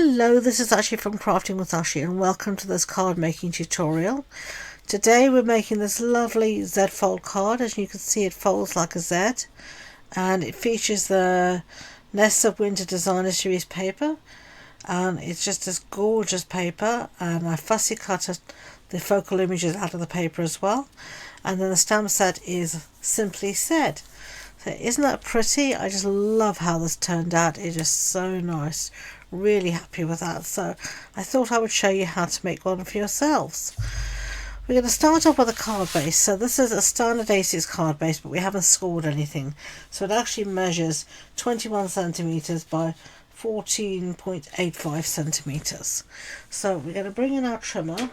Hello, this is Ashee from Crafting with Ashee, and welcome to this card making tutorial. Today we're making this lovely Z fold card. As you can see, it folds like a Z, and it features the Nests of Winter Designer Series paper, and it's just this gorgeous paper, and I fussy cut the focal images out of the paper as well. And then the stamp set is simply said. So isn't that pretty? I just love how this turned out. It's just so nice. Really happy with that. So I thought I would show you how to make one for yourselves. We're going to start off with a card base. So this is a standard A6 card base, but we haven't scored anything. So it actually measures 21 centimeters by 14.85 centimeters. So we're going to bring in our trimmer.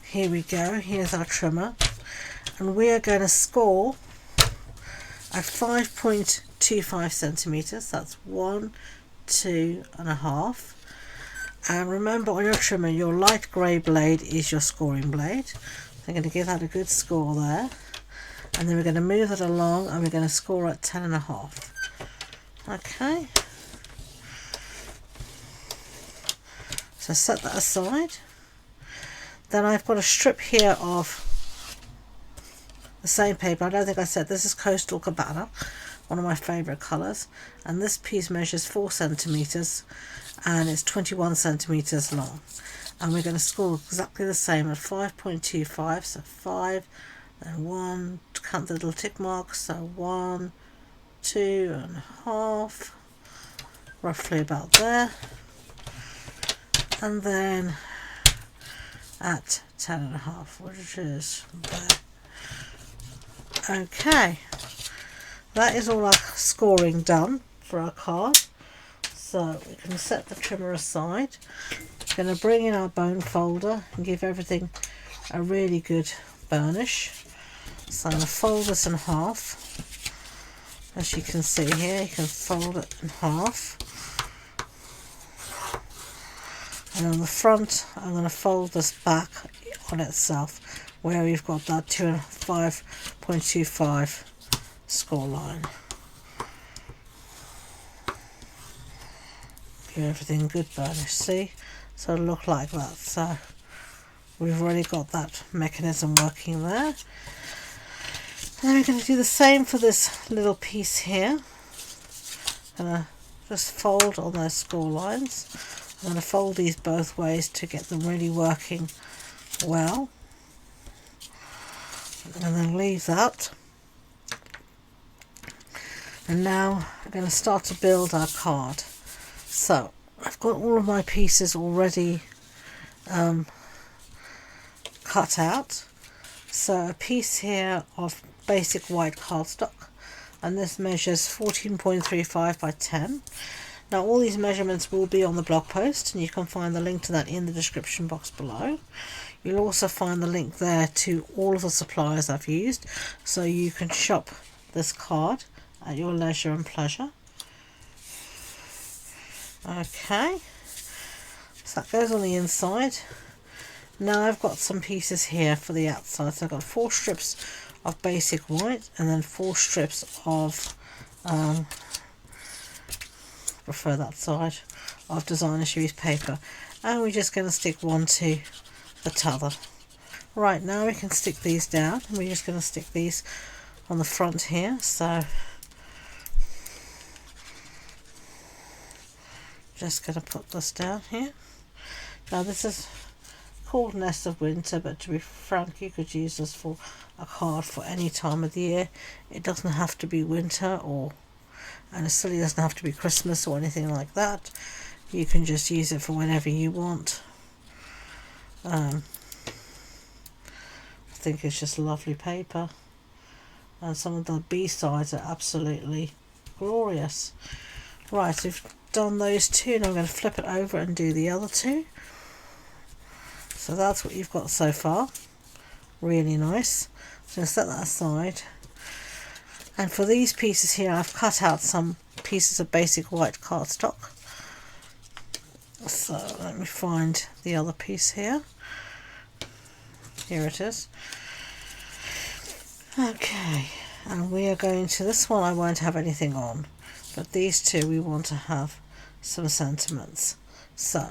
Here we go. Here's our trimmer. And we are going to score at 5.25 centimeters. That's 1, 2 and a half. And remember, on your trimmer, your light grey blade is your scoring blade. So I'm going to give that a good score there. And then we're going to move it along, and we're going to score at 10 and a half. Okay. So set that aside. Then I've got a strip here of the same paper. I don't think I said this is Coastal Cabana, one of my favourite colours, and this piece measures 4 centimeters and it's 21 centimeters long, and we're going to score exactly the same at 5.25. so 5 and 1, count the little tick marks, so 1, 2 and a half, roughly about there, and then at 10 and a half, which is there. Okay, that is all our scoring done for our card. So we can set the trimmer aside. We're going to bring in our bone folder and give everything a really good burnish. So I'm going to fold this in half. As you can see here, you can fold it in half. And on the front, I'm going to fold this back on itself, where we've got that 5.25 score line. Give everything good burnish, see? So it'll look like that. So we've already got that mechanism working there. And then we're going to do the same for this little piece here. I'm going to just fold on those score lines. I'm going to fold these both ways to get them really working well. And then leave that. And now I'm going to start to build our card. So I've got all of my pieces already cut out. So a piece here of basic white cardstock, and this measures 14.35 by 10. Now all these measurements will be on the blog post, and you can find the link to that in the description box below. You'll also find the link there to all of the suppliers I've used, so you can shop this card at your leisure and pleasure. Okay, so that goes on the inside. Now I've got some pieces here for the outside. So I've got 4 strips of basic white, and then 4 strips of prefer that side of designer series paper, and we're just going to stick one to the t'other. Right, now we can stick these down, and we're just going to stick these on the front here. So just going to put this down here. Now this is called Nest of Winter, but to be frank, you could use this for a card for any time of the year. It doesn't have to be winter, and it certainly doesn't have to be Christmas or anything like that. You can just use it for whenever you want. I think it's just lovely paper, and some of the B-sides are absolutely glorious. Right, so we've done those two, and I'm going to flip it over and do the other two. So that's what you've got so far. Really nice. So I'm going to set that aside. And for these pieces here, I've cut out some pieces of basic white cardstock. So let me find the other piece here. Here it is. Okay, and we are going to, this one I won't have anything on. but these two we want to have some sentiments. So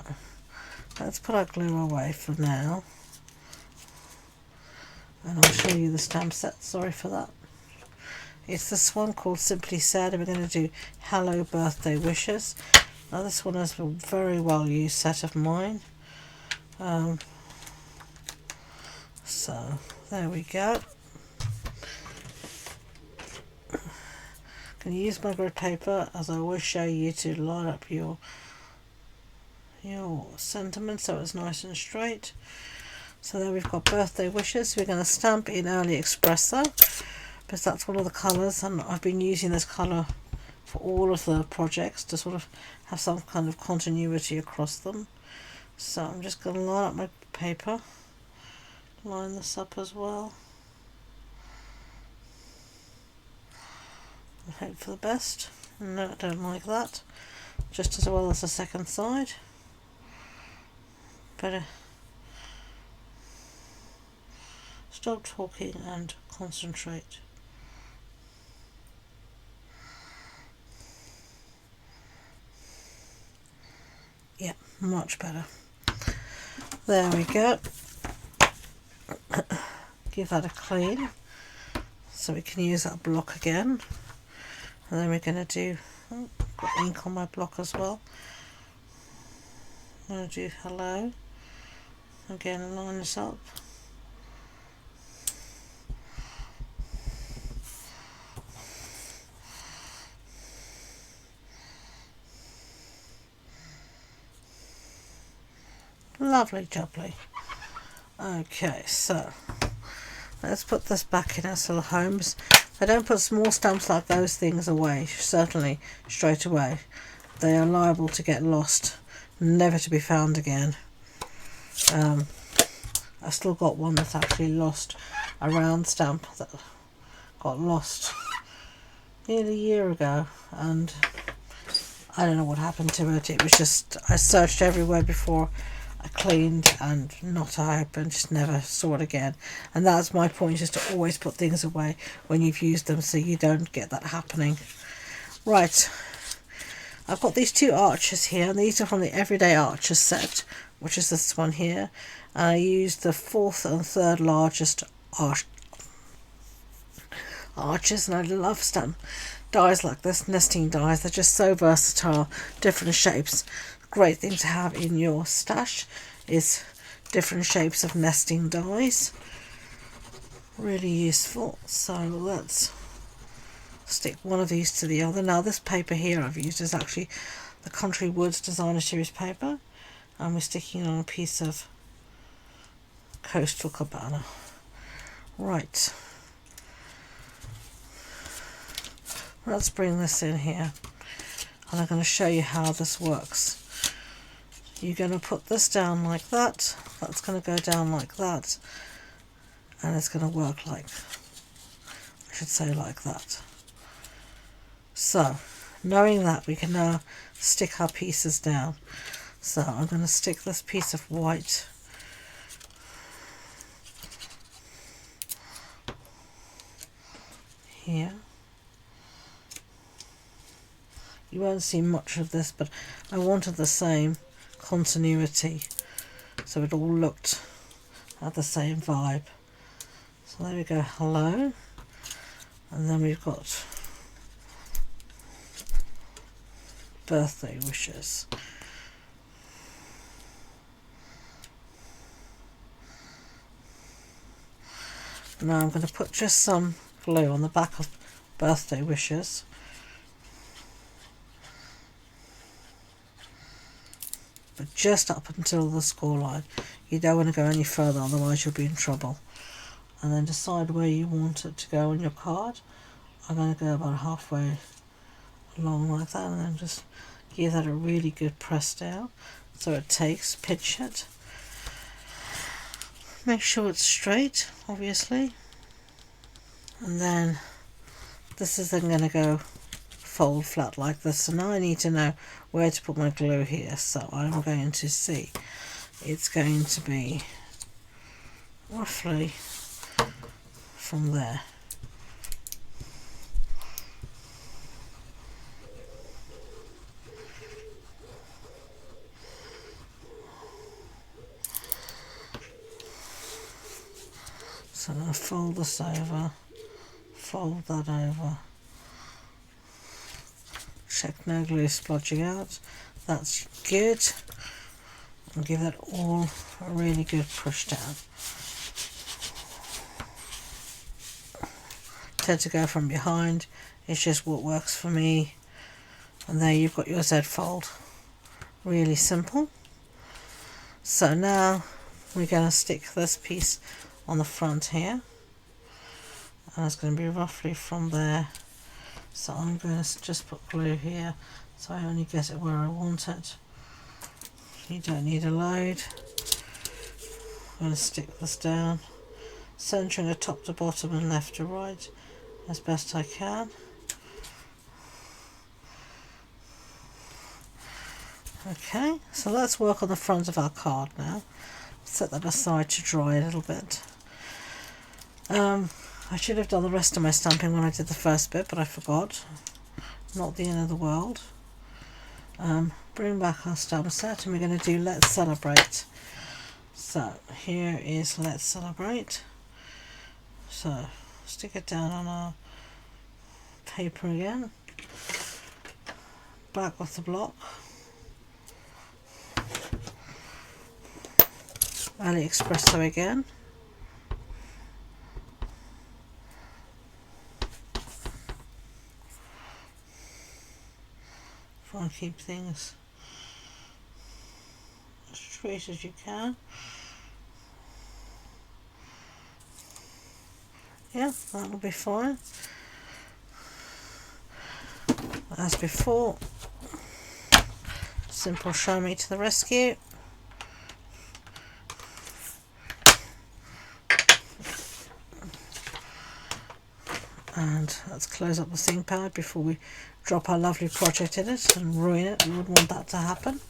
let's put our glue away for now, and I'll show you the stamp set. Sorry for that. It's this one called Simply Said, and we're going to do Hello Birthday Wishes. Now this one is a very well used set of mine. So there we go. I'm going to use my grid paper, as I always show you, to line up your sentiments so it's nice and straight. So there we've got birthday wishes. We're going to stamp in Early Espresso, because that's one of the colours, and I've been using this colour for all of the projects to sort of have some kind of continuity across them. So I'm just going to line up my paper, line this up as well, and hope for the best. No, I don't like that. Just as well as the second side. Better stop talking and concentrate. Yeah, much better. There we go. Give that a clean so we can use that block again. And then we're going to do, got ink on my block as well. I'm going to do hello. Again, line this up. Lovely jubbly. Okay, so let's put this back in its little homes. I don't put small stamps like those things away, certainly straight away. They are liable to get lost, never to be found again. I've still got one that's actually lost, a round stamp that got lost nearly a year ago, and I don't know what happened to it. It was just, I searched everywhere before I cleaned, and not a hope, and just never saw it again. And that's my point, just to always put things away when you've used them so you don't get that happening. Right, I've got these two arches here, and these are from the Everyday Arches set, which is this one here, and I used the 4th and 3rd largest arches, and I love stamp dies like this, nesting dies. They're just so versatile, different shapes. Great thing to have in your stash is different shapes of nesting dies. Really useful. So let's stick one of these to the other. Now this paper here I've used is actually the Country Woods Designer Series paper, and we're sticking on a piece of Coastal Cabana. Right, let's bring this in here, and I'm going to show you how this works. You're going to put this down like that, that's going to go down like that, and it's going to work like, I should say like that. So, knowing that, we can now stick our pieces down. So I'm going to stick this piece of white here. You won't see much of this, but I wanted the same continuity, so it all looked at the same vibe. So there we go, hello, and then we've got birthday wishes. Now I'm going to put just some glue on the back of birthday wishes. But just up until the score line. You don't want to go any further, otherwise you'll be in trouble. And then decide where you want it to go on your card. I'm going to go about halfway along like that, and then just give that a really good press down so it takes, pinch it. Make sure it's straight, obviously. And then this is then going to go fold flat like this. So now I need to know where to put my glue here. So I'm going to see it's going to be roughly from there. So I'm going to fold this over, fold that over, check no glue splodging out, that's good, and give that all a really good push down. Tend to go from behind, it's just what works for me. And there you've got your Z fold. Really simple. So now we're going to stick this piece on the front here, and it's going to be roughly from there. So I'm going to just put glue here so I only get it where I want it. You don't need a load. I'm going to stick this down, centering it top to bottom and left to right as best I can. Okay, so let's work on the front of our card now. Set that aside to dry a little bit. I should have done the rest of my stamping when I did the first bit, but I forgot. Not the end of the world. Bring back our stamp set and we're going to do Let's Celebrate. So here is Let's Celebrate. So stick it down on our paper again. Back of the block. AliExpresso again. Try and keep things as straight as you can. Yeah, that'll be fine. As before, simple show me to the rescue. And let's close up the ThinkPad before we drop our lovely project in it and ruin it. We wouldn't want that to happen.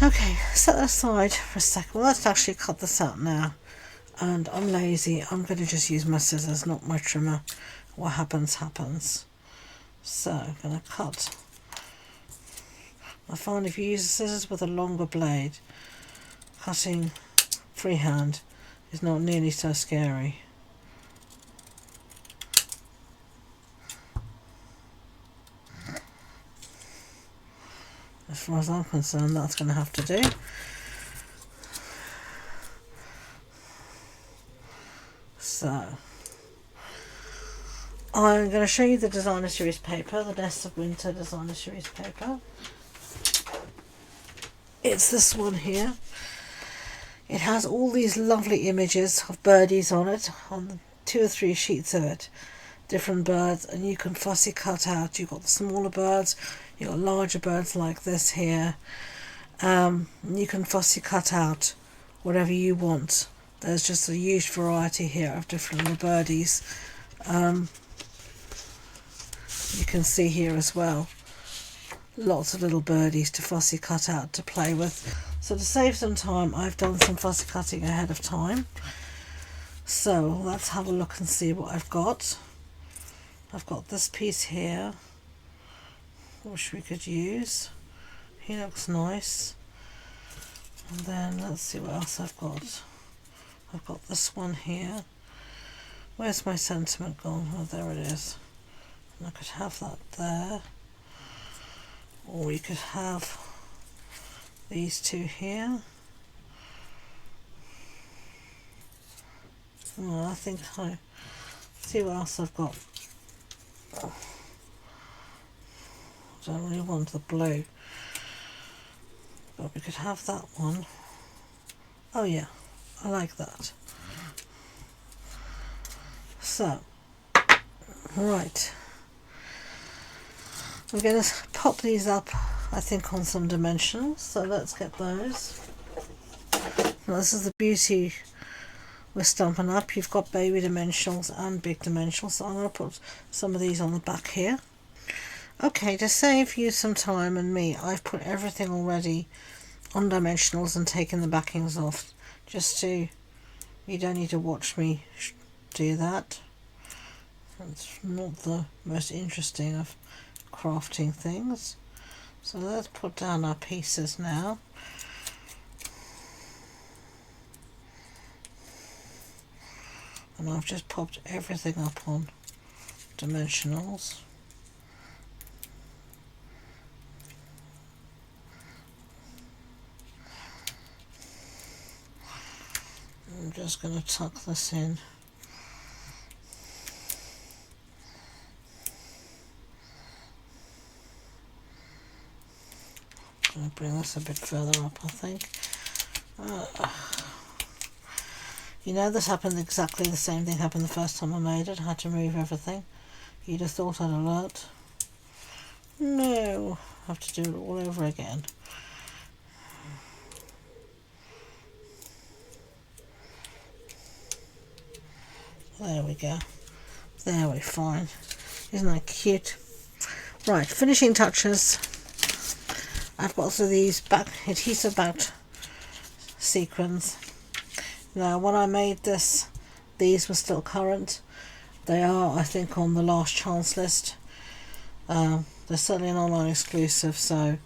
Okay, set that aside for a second. Well, let's actually cut this out now. And I'm lazy. I'm going to just use my scissors, not my trimmer. What happens, happens. So I'm going to cut. I find if you use the scissors with a longer blade, cutting freehand is not nearly so scary. As far as I'm concerned, that's going to have to do. So, I'm going to show you the Designer Series paper, the Nest of Winter Designer Series paper. It's this one here. It has all these lovely images of birdies on it, on 2 or 3 sheets of it. Different birds, and you can fussy cut out. You've got the smaller birds, you've got larger birds like this here. You can fussy cut out whatever you want. There's just a huge variety here of different little birdies. You can see here as well, lots of little birdies to fussy cut out to play with. So to save some time, I've done some fussy cutting ahead of time. So let's have a look and see what I've got. I've got this piece here, which we could use. He looks nice. And then let's see what else I've got. I've got this one here. Where's my sentiment gone? Oh, there it is. And I could have that there. Or we could have these two here. Oh, I think I see what else I've got. I don't really want the blue, but we could have that one. Oh yeah, I like that. So, right, I'm going to pop these up, I think, on some dimensionals, so let's get those. Now, this is the beauty with Stampin' Up. You've got baby dimensionals and big dimensionals, so I'm going to put some of these on the back here. Okay, to save you some time and me, I've put everything already on dimensionals and taken the backings off, just to, you don't need to watch me do that. It's not the most interesting of crafting things. So let's put down our pieces now. And I've just popped everything up on dimensionals. I'm just going to tuck this in. I'm going to bring this a bit further up, I think. You know, this happened exactly the same thing happened the first time I made it. I had to move everything. You'd have thought I'd alert. No, I have to do it all over again. There we go. There we're fine. Isn't that cute? Right, finishing touches. I've got also these back adhesive backed sequins. Now, when I made this, these were still current. They are, I think, on the last chance list. They're certainly an online exclusive, so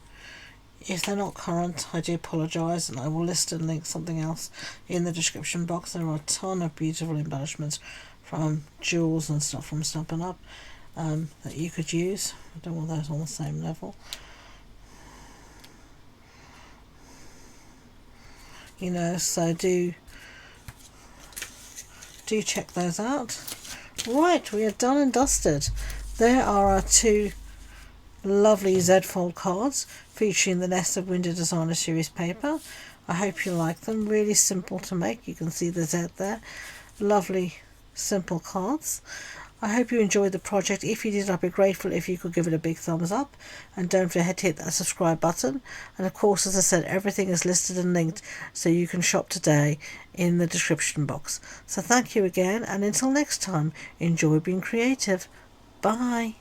if they're not current, I do apologise, and I will list and link something else in the description box. There are a ton of beautiful embellishments from jewels and stuff from Stampin' Up that you could use. I don't want those on the same level. You know, so do check those out. Right, we are done and dusted. There are our two lovely Z-fold cards featuring the Nest of Window Designer series paper. I hope you like them. Really simple to make. You can see the Z there. Lovely simple cards. I hope you enjoyed the project. If you did, I'd be grateful if you could give it a big thumbs up, and don't forget to hit that subscribe button. And of course, as I said, everything is listed and linked so you can shop today in the description box. So thank you again, and until next time, enjoy being creative. Bye.